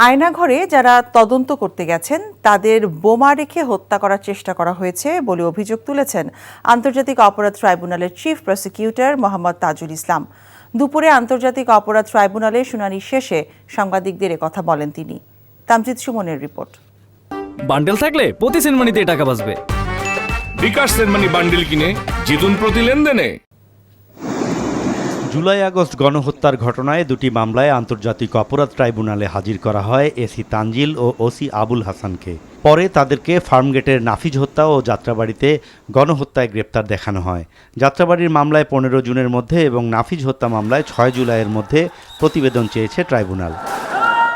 আয়নাঘরে যারা তদন্ত করতে গেছেন তাদের বোমা রেখে হত্যা করার চেষ্টা করা হয়েছে বলে অভিযোগ তুলেছেন আন্তর্জাতিক অপরাধ ট্রাইব্যুনালের চিফ প্রসিকিউটর মোহাম্মদ তাজুল ইসলাম। দুপুরে আন্তর্জাতিক অপরাধ ট্রাইব্যুনালে শুনানি শেষে সাংবাদিকদের কথা বলেন তিনি। তামজিদ সুমনের রিপোর্ট। বান্ডেল থাকলে প্রতি সেনমানিতে টাকা বাঁচবে। বিকাশ সেনমানি বান্ডেল কিনে জিতুন প্রতি লেনদেনে। জুলাই আগস্ট গণহত্যার ঘটনায় দুটি মামলায় আন্তর্জাতিক অপরাধ ট্রাইব্যুনালে হাজির করা হয় এসি তানজিল ও ওসি আবুল হাসানকে। পরে তাদেরকে ফার্মগেটের নাফিজ হত্যা ও যাত্রাবাড়িতে গণহত্যায় গ্রেপ্তার দেখানো হয়। যাত্রাবাড়ির মামলায় 15 জুনের মধ্যে এবং নাফিজ হত্যা মামলায় 6 জুলাইয়ের মধ্যে প্রতিবেদন চেয়েছে ট্রাইব্যুনাল।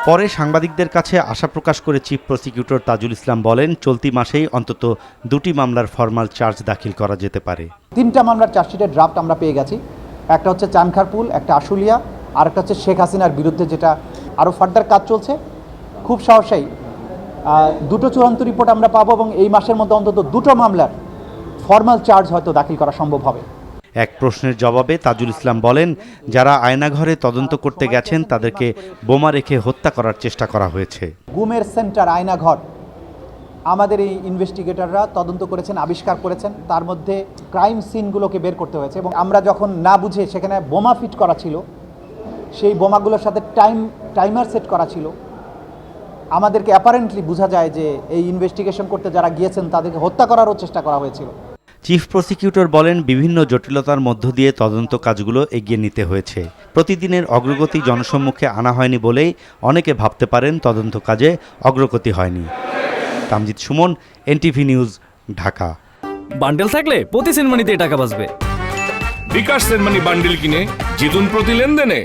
পরে সাংবাদিকদের কাছে আশা প্রকাশ করে চিফ প্রসিকিউটর তাজুল ইসলাম বলেন, চলতি মাসেই অন্তত দুটি মামলার ফরমাল চার্জ দাখিল করা যেতে পারে। 3টা মামলার চার্জশিটের ড্রাফট আমরা পেয়ে গেছি। একটা হচ্ছে চানখারপুল, একটা আশুলিয়া, আর একটা হচ্ছে শেখ হাসিনার বিরুদ্ধে, যেটা আরও ফার্দার কাজ চলছে। খুব সহসাই দুটো চূড়ান্ত রিপোর্ট আমরা পাবো এবং এই মাসের মধ্যে অন্তত দুটো মামলার ফর্মাল চার্জ হয়তো দাখিল করা সম্ভব হবে। এক প্রশ্নের জবাবে তাজুল ইসলাম বলেন, যারা আয়নাঘরে তদন্ত করতে গেছেন তাদেরকে বোমা রেখে হত্যা করার চেষ্টা করা হয়েছে। গুমের সেন্টার আয়নাঘর আমাদের এই ইনভেস্টিগেটররা তদন্ত করেছেন, আবিষ্কার করেছেন। তার মধ্যে ক্রাইম সিনগুলোকে বের করতে হয়েছে এবং আমরা যখন না বুঝে সেখানে বোমা ফিট করা ছিল, সেই বোমাগুলোর সাথে টাইমার সেট করা ছিল। আমাদেরকে অ্যাপারেন্টলি বোঝা যায় যে এই ইনভেস্টিগেশন করতে যারা গিয়েছেন তাদেরকে হত্যা করারও চেষ্টা করা হয়েছিল। চিফ প্রসিকিউটর বলেন, বিভিন্ন জটিলতার মধ্য দিয়ে তদন্ত কাজগুলো এগিয়ে নিতে হয়েছে। প্রতিদিনের অগ্রগতি জনসম্মুখে আনা হয়নি বলেই অনেকে ভাবতে পারেন তদন্ত কাজে অগ্রগতি হয়নি। Tamjid Suman, NTV news, Dhaka. Bundle থাকলে প্রতি সেনমানিতে টাকা বাঁচবে। বিকাশ সেনমানি বান্ডেল কিনে জিতুন প্রতি লেনদেনে।